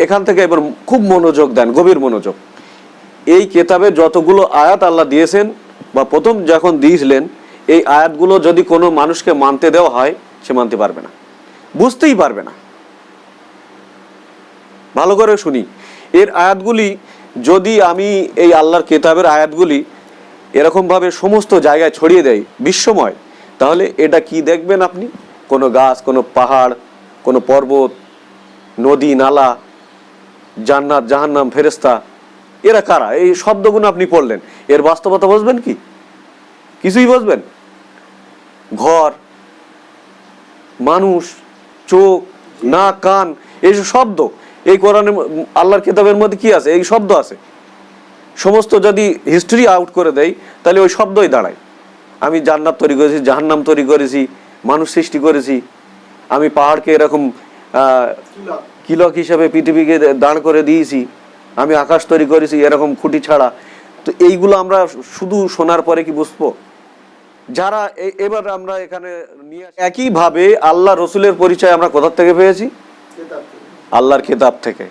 এখান থেকে এবার খুব মনোযোগ দেন, গভীর মনোযোগ। এই কেতাবে যতগুলো আয়াত আল্লাহ দিয়েছেন বা প্রথম যখন দিয়েছিলেন, এই আয়াতগুলো যদি কোনো মানুষকে মানতে দেওয়া হয়, সে মানতে পারবে না, বুঝতেই পারবে না। ভালো করে শুনি, এর আয়াতগুলি যদি আমি এই আল্লাহর কেতাবের আয়াতগুলি এরকমভাবে সমস্ত জায়গায় ছড়িয়ে দেয় বিশ্বময়, তাহলে এটা কি দেখবেন আপনি? কোনো গাছ, কোনো পাহাড়, কোনো পর্বত, নদী, নালা, জান্নাত, জাহান্নাম, ফেরেশতা, এরা কারা? এই শব্দগুলো আপনি পড়লেন, এর বাস্তবতা বুঝবেন কি? কিছুই বুঝবেন? ঘর, মানুষ, চোখ, নাক, কান, এই শব্দ এই কোরআনের আল্লাহর কিতাবের মধ্যে কি আছে? এই শব্দ আছে। সমস্ত যদি হিস্ট্রি আউট করে দেয়, তাহলে ওই শব্দই দাঁড়ায়। আমি জান্নাত তৈরি করেছি, জাহান্নাম তৈরি করেছি, মানুষ সৃষ্টি করেছি, আমি পাহাড়কে এরকম কিলক হিসাবে পৃথিবীকে দাঁড় করে দিয়েছি, আমি আকাশ তৈরি করেছি এরকম খুঁটি ছাড়া। তো এইগুলো আমরা শুধু শোনার পরে কি বুঝবো? যারা এবার আমরা এখানে নিয়ে একইভাবে আল্লাহ রসুলের পরিচয় আমরা কোথা থেকে পেয়েছি? আল্লাহর কিতাব থেকে।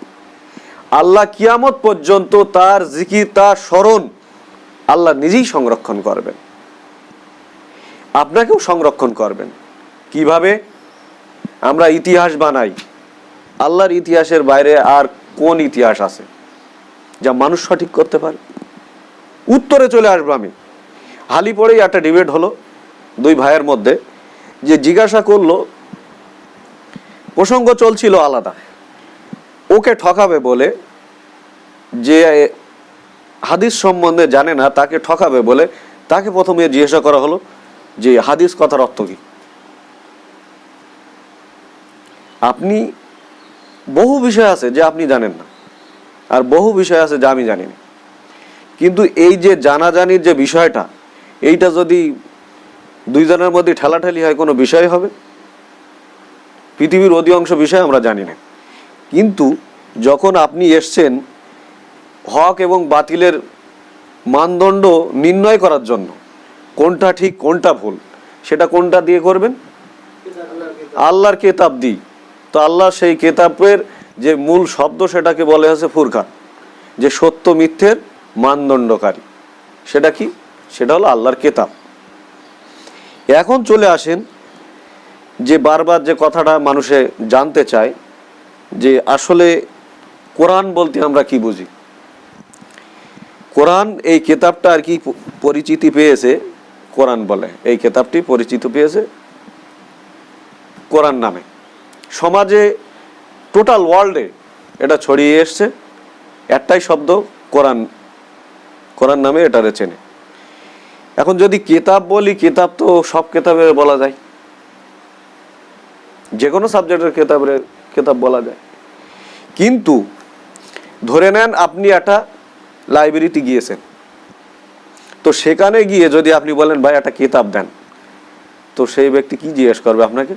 আল্লাহ কিয়ামত পর্যন্ত তার জিকির, তার স্মরণ আল্লাহ নিজেই সংরক্ষণ করবেন, আপনাকেও সংরক্ষণ করবেন। কিভাবে? আমরা ইতিহাস বানাই, আল্লাহর ইতিহাসের বাইরে আর কোন ইতিহাস আছে যা মানুষ সঠিক করতে পারে? উত্তরে চলে আসবো আমি। হালি পরেই একটা ডিবেট হলো দুই ভাইয়ের মধ্যে, যে জিজ্ঞাসা করলো, প্রসঙ্গ চলছিল আলাদা, ওকে ঠকাবে বলে, যে হাদিস সম্বন্ধে জানে না তাকে ঠকাবে বলে তাকে প্রথমে জিজ্ঞাসা করা হলো যে হাদিস কথার অর্থ কি? আপনি বহু বিষয় আছে যে আপনি জানেন না, আর বহু বিষয় আছে যা আমি জানি না, কিন্তু এই যে জানাজানির যে বিষয়টা, এইটা যদি দুইজনের মধ্যে ঠেলাঠেলি হয়, কোনো বিষয় হবে? পৃথিবীর অধিকাংশ বিষয় আমরা জানি না, কিন্তু যখন আপনি এসছেন হক এবং বাতিলের মানদণ্ড নির্ণয় করার জন্য, কোনটা ঠিক কোনটা ভুল, সেটা কোনটা দিয়ে করবেন? আল্লাহর কেতাব দিই। তো আল্লাহ সেই কেতাবের যে মূল শব্দ, সেটাকে বলে আছে ফুরকান, যে সত্য মিথ্যের মানদণ্ডকারী। সেটা কি? সেটা হলো আল্লাহর কেতাব। এখন চলে আসেন যে বারবার যে কথাটা মানুষে জানতে চায়, যে আসলে কোরআন বলতে আমরা কি বুঝি? কোরআন এই কেতাবটা আর কি পরিচিতি পেয়েছে? কোরআন বলে এই কেতাবটি পরিচিত পেয়েছে কোরআন নামে। সমাজে, টোটাল ওয়ার্ল্ডে এটা ছড়িয়ে এসছে একটাই শব্দ, কোরআন। কোরআন নামে এটারে চেনে। এখন যদি কেতাব বলি, কেতাব তো সব কেতাবে বলা যায়, যে কোনো সাবজেক্টের কেতাব বলা যায়। কিন্তু ধরে নেন আপনি একটা লাইব্রেরিতে গিয়েছেন, তো সেখানে গিয়ে যদি আপনি বলেন ভাই একটা কেতাব দেন, তো সেই ব্যক্তি কি জিজ্ঞেস করবে আপনাকে?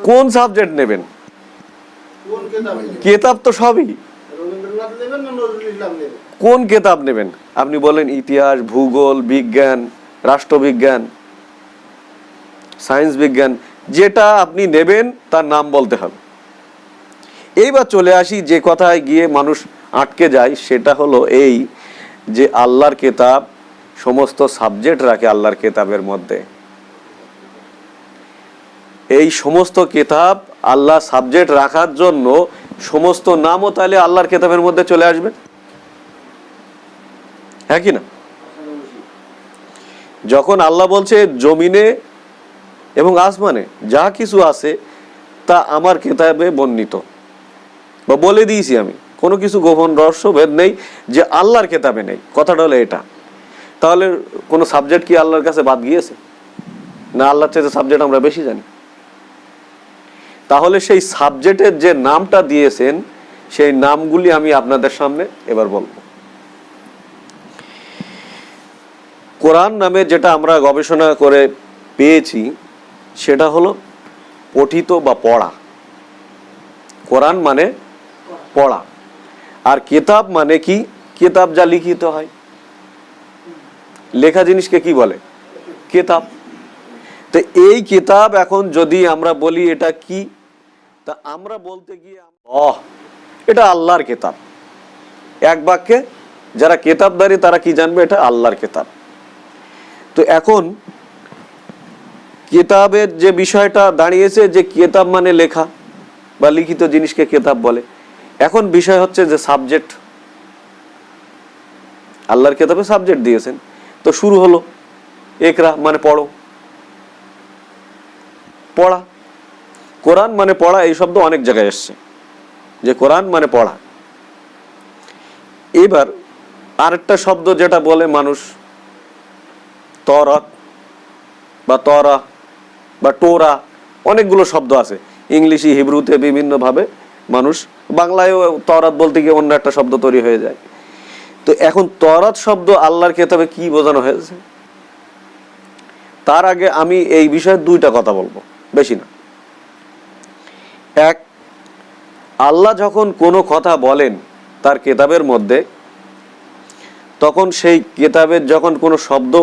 কোন সাবজেক্ট নেবেন? কেতাব তো সবই, কোন কেতাব নেবেন? আপনি বলেন ইতিহাস, ভূগোল, বিজ্ঞান, রাষ্ট্রবিজ্ঞান, সায়েন্স বিজ্ঞান, যেটা আপনি নেবেন তার নাম বলতে হবে। এইবার চলে আসি যে কথায় গিয়ে মানুষ আটকে যায়, সেটা হলো এই যে আল্লাহর কেতাব সমস্ত সাবজেক্ট রাখে আল্লাহর কেতাবের মধ্যে। এই সমস্ত কেতাব আল্লাহ সাবজেক্ট রাখার জন্য সমস্ত নামও তাহলে আল্লাহর কেতাবের মধ্যে চলে আসবে, হ্যাঁ কি না? যখন আল্লাহ বলছে জমিনে এবং আসমানে যা কিছু আছে তা আমার কেতাবে বর্ণিত, বা বলে দিয়েছি আমি, কোনো কিছু গোপন রহস্য ভেদ নেই যে আল্লাহর কেতাবে নেই, কথাটা হলো এটা। তাহলে কোনো সাবজেক্ট কি আল্লাহর কাছে বাদ গিয়েছে? না, আল্লাহর চাইতে সাবজেক্ট আমরা বেশি জানি। তাহলে সেই সাবজেক্টের যে নামটা দিয়েছেন, সেই নামগুলি আমি আপনাদের সামনে এবার বলবো। কোরআন নামে যেটা আমরা গবেষণা করে পেয়েছি, সেটা হলো পঠিত বা পড়া। কোরআন মানে পড়া, আর কেতাব মানে কি? কেতাব যা লিখিত হয়, লেখা জিনিসকে কি বলে? কেতাব। তো এই কিতাব এখন যদি আমরা বলি এটা কি, তা আমরা বলতে গিয়ে এটা আল্লাহর কিতাব, এক বাক্যে যারা কিতাবদারি তারা কি জানবে, এটা আল্লাহর কিতাব। তো এখন কিতাবের যে বিষয়টা দাঁড়িয়েছে, যে কিতাব মানে লেখা বা লিখিত জিনিসকে কিতাব বলে। এখন বিষয় হচ্ছে যে সাবজেক্ট, আল্লাহর কিতাবে সাবজেক্ট দিয়েছেন, তো শুরু হলো একরা মানে পড়ো, পড়া। কোরআন মানে পড়া, এই শব্দ অনেক জায়গায় এসছে যে কোরআন মানে পড়া। এবার আরেকটা শব্দ যেটা বলে মানুষ, তরাত বা তরা বা টোরা, অনেকগুলো শব্দ আছে ইংলিশে হিব্রুতে বিভিন্নভাবে মানুষ, বাংলায়ও তরাত বলতে গিয়ে অন্য একটা শব্দ তৈরি হয়ে যায়। তো এখন তরাত শব্দ আল্লাহর কিতাবে কি বোঝানো হয়েছে, তার আগে আমি এই বিষয়ে দুইটা কথা বলবো, বেশি না। এক, আল্লাহ যখন কোনো কথা বলেন তার কিতাবের মধ্যে, তখন সেই কিতাবের যখন কোনো শব্দ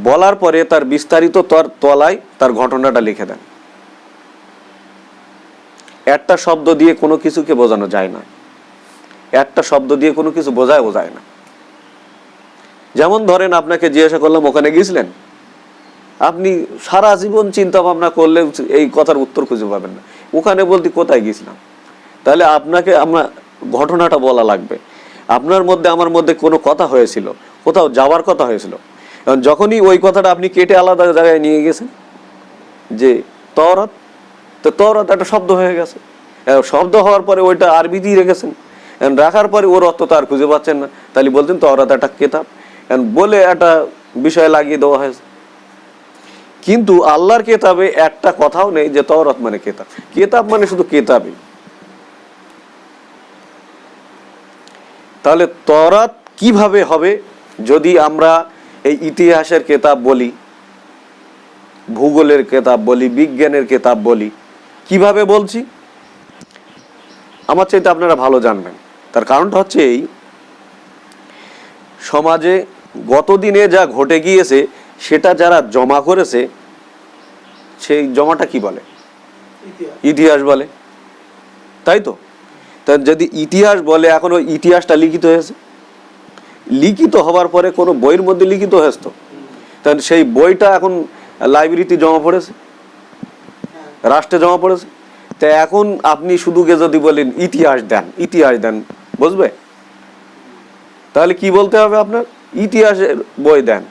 বলার পরে তার বিস্তারিত তার তলায় তার ঘটনাটা লিখে দেন। একটা শব্দ দিয়ে কোনো কিছুকে বোঝানো যায় না, একটা শব্দ দিয়ে কোনো কিছু বোঝায় না। যেমন ধরেন আপনাকে জিজ্ঞাসা করলাম ওখানে গিয়েছিলেন, আপনি সারা জীবন চিন্তা ভাবনা করলে এই কথার উত্তর খুঁজে পাবেন না। ওখানে বলতে কোথায় গিয়েছিলাম, তাহলে আপনাকে আমরা ঘটনাটা বলা লাগবে। আপনার মধ্যে আমার মধ্যে কোনো কথা হয়েছিল, কোথাও যাওয়ার কথা হয়েছিল, যখনই ওই কথাটা আপনি কেটে আলাদা জায়গায় নিয়ে গেছেন, যে তওরাত, তো তওরাত একটা শব্দ হয়ে গেছে, শব্দ হওয়ার পরে ওইটা আরবি দিয়ে রেখেছেন, রাখার পরে ওর অর্থ তো আর খুঁজে পাচ্ছেন না, তাহলে বলছেন তওরাত একটা কিতাব, বলে একটা বিষয় লাগিয়ে দেওয়া হয়েছে। কিন্তু আল্লাহর কিতাবে একটা কথাও নেই যে তওরাত মানে কিতাব, কিতাব মানে শুধু কিতাবই। তাহলে তওরাত কিভাবে হবে, যদি আমরা এই ইতিহাসের কিতাব বলি, ভূগোলের কিতাব বলি, বিজ্ঞানের কিতাব বলি, কিভাবে বলছি আমার চাইতে আপনারা ভালো জানবেন। তার কারণটা হচ্ছে এই, সমাজে গতদিনে যা ঘটে গিয়েছে সেটা যারা জমা করেছে, সেই জমাটা কি বলে, ইতিহাস বলে, তাই তো? তা যদি ইতিহাস বলে, এখন ওই ইতিহাসটা লিখিত হয়েছে, লিখিত হওয়ার পরে কোনো বইয়ের মধ্যে লিখিত হয়েছে, তো তাহলে সেই বইটা এখন লাইব্রেরিতে জমা পড়েছে, রাষ্ট্রে জমা পড়েছে। তা এখন আপনি শুধু যদি বলেন ইতিহাস দেন, ইতিহাস দেন, বুঝবে? তাহলে কি বলতে হবে আপনার, ইতিহাসের বই দেন।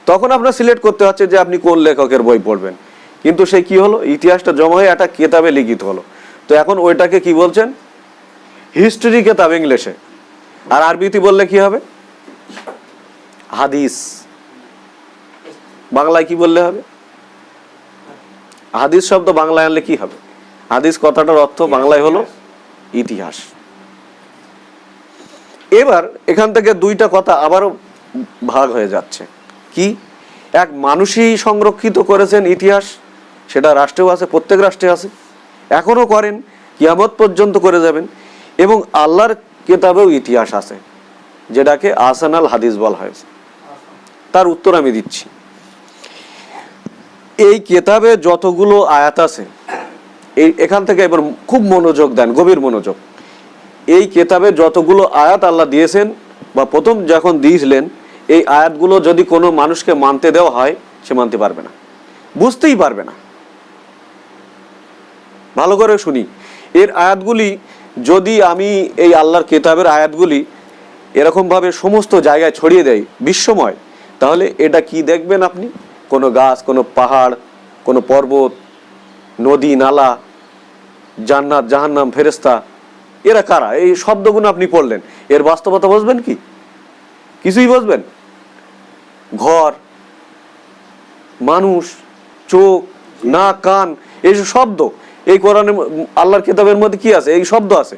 তখন আপনার সিলেক্ট করতে হচ্ছে যে আপনি কোন লেখকের বই পড়বেন। কিন্তু সেই কি হলো, ইতিহাসটা জমা হয়ে একটা কিতাবে লিখিত হলো। তো এখন ওইটাকে কি বলছেন, হিস্ট্রি কিতাব ইংলিশে, আর আরবিতে বললে কি হবে, হাদিস। বাংলায় কি বললে হবে, হাদিস শব্দ বাংলায় আনলে কি হবে, হাদিস কথাটার অর্থ বাংলায় হলো ইতিহাস। এবার এখান থেকে দুইটা কথা আবারও ভাগ হয়ে যাচ্ছে। কি, এক, মানুষই সংরক্ষিত করেছেন ইতিহাস, সেটা রাষ্ট্রেও আছে, প্রত্যেক রাষ্ট্রে আছে, এখনো করেন, কিয়ামত পর্যন্ত করে যাবেন। এবং আল্লাহর কিতাবেও ইতিহাস আছে, যেটাকে আহসানাল হাদিস বলা হয়েছে। তার উত্তর আমি দিচ্ছি। এই কিতাবে যতগুলো আয়াত আছে, এখান থেকে এবার খুব মনোযোগ দেন, গভীর মনোযোগ। এই কিতাবে যতগুলো আয়াত আল্লাহ দিয়েছেন বা প্রথম যখন দিয়েছিলেন, এই আয়াতগুলো যদি কোনো মানুষকে মানতে দেওয়া হয়, সে মানতে পারবে না, বুঝতেই পারবে না। ভালো করে শুনি, এর আয়াতগুলি যদি আমি এই আল্লাহর কিতাবের আয়াতগুলি এরকমভাবে সমস্ত জায়গায় ছড়িয়ে দেয় বিশ্বময়, তাহলে এটা কি দেখবেন আপনি, কোনো গাছ, কোনো পাহাড়, কোনো পর্বত, নদী, নালা, জান্নাত, জাহান্নাম, ফেরেশতা, এরা কারা? এই শব্দগুলো আপনি পড়লেন, এর বাস্তবতা বুঝবেন কি? কিছুই বুঝবেন? ঘর, মানুষ, চোখ, নাক, কান, এই শব্দ এই কোরআনের আল্লাহর কিতাবের মধ্যে কি আছে, এই শব্দ আছে।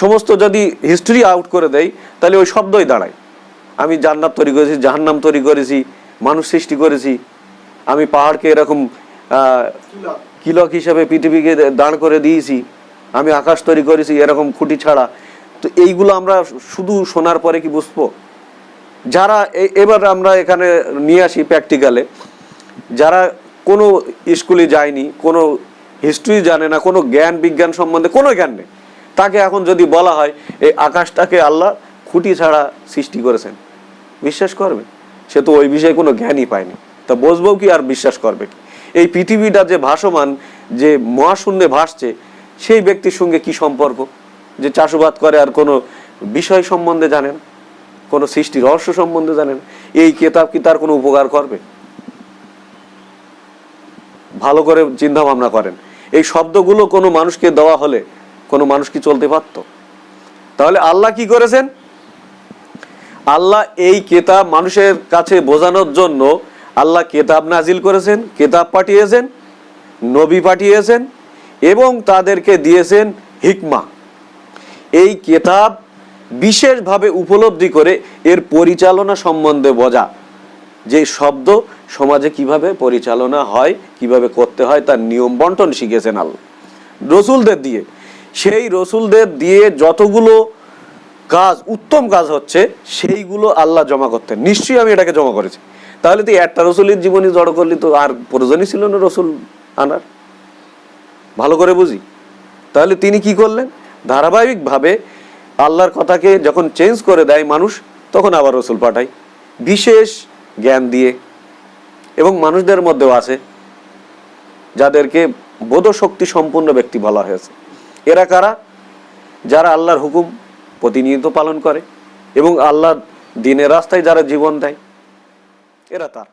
সমস্ত যদি হিস্ট্রি আউট করে দেয়, তাহলে ওই শব্দই দাঁড়ায়। আমি জান্নাত তৈরি করেছি, জাহান্নাম তৈরি করেছি, মানুষ সৃষ্টি করেছি, আমি পাহাড়কে এরকম কিলক হিসেবে পৃথিবীকে দাঁড় করে দিয়েছি, আমি আকাশ তৈরি করেছি এরকম খুঁটি ছাড়া। তো এইগুলো আমরা শুধু শোনার পরে কি বুঝবো? যারা এবার আমরা এখানে নিয়ে আসি প্র্যাকটিক্যালে, যারা কোনো স্কুলে যায়নি, কোনো হিস্ট্রি জানে না, কোনো জ্ঞান বিজ্ঞান সম্বন্ধে কোনো জ্ঞান নেই, তাকে এখন যদি বলা হয় এই আকাশটাকে আল্লাহ খুঁটি ছাড়া সৃষ্টি করেছেন, বিশ্বাস করবে? সে তো ওই বিষয়ে কোনো জ্ঞানই পায়নি, তা বুঝবো কি আর বিশ্বাস করবে কি? এই পৃথিবীটা যে ভাসমান, যে মহাশূন্যে ভাসছে, সেই ব্যক্তির সঙ্গে কি সম্পর্ক যে চাষাবাদ করে আর কোনো বিষয় সম্বন্ধে জানেন, কোনো সৃষ্টি রহস্য সম্বন্ধে জানেন? এই কেতাব কি তার কোনো উপকার করবে? ভালো করে চিন্তা ভাবনা করেন। এই শব্দগুলো কোনো মানুষকে দেওয়া হলে কোনো মানুষ কি চলতে পারত? তাহলে আল্লাহ কি করেছেন? আল্লাহ এই কেতাব মানুষের কাছে বোঝানোর জন্য আল্লাহ কেতাব নাজিল করেছেন, কেতাব পাঠিয়েছেন, নবী পাঠিয়েছেন এবং তাদেরকে দিয়েছেন হিকমা। এই কেতাব বিশেষভাবে উপলব্ধি করে এর পরিচালনা সম্বন্ধে বোঝা, যে শব্দ সমাজে কিভাবে পরিচালনা হয়, কিভাবে করতে হয়, তার নিয়ম বন্টন শিখেছেন আল্লাহ রসুলদের দিয়ে। সেই রসুলদের দিয়ে যতগুলো কাজ, উত্তম কাজ হচ্ছে, সেইগুলো আল্লাহ জমা করতেন। নিশ্চয়ই আমি এটাকে জমা করেছি। তাহলে তো একটা রসুলের জীবনী জড়ো করলি তো আর প্রয়োজনই ছিল না রসুল আনার। ভালো করে বুঝি। তাহলে তিনি কি করলেন? ধারাবাহিকভাবে আল্লাহর কথাকে যখন চেঞ্জ করে দেয় মানুষ, তখন আবার রসুল পাঠায় বিশেষ জ্ঞান দিয়ে। এবং মানুষদের মধ্যেও আছে যাদেরকে বোধশক্তি সম্পন্ন ব্যক্তি বলা হয়েছে। এরা কারা? যারা আল্লাহর হুকুম প্রতিনিয়ত পালন করে এবং আল্লাহর দ্বীনের রাস্তায় যারা জীবন দেয়, এরা তার।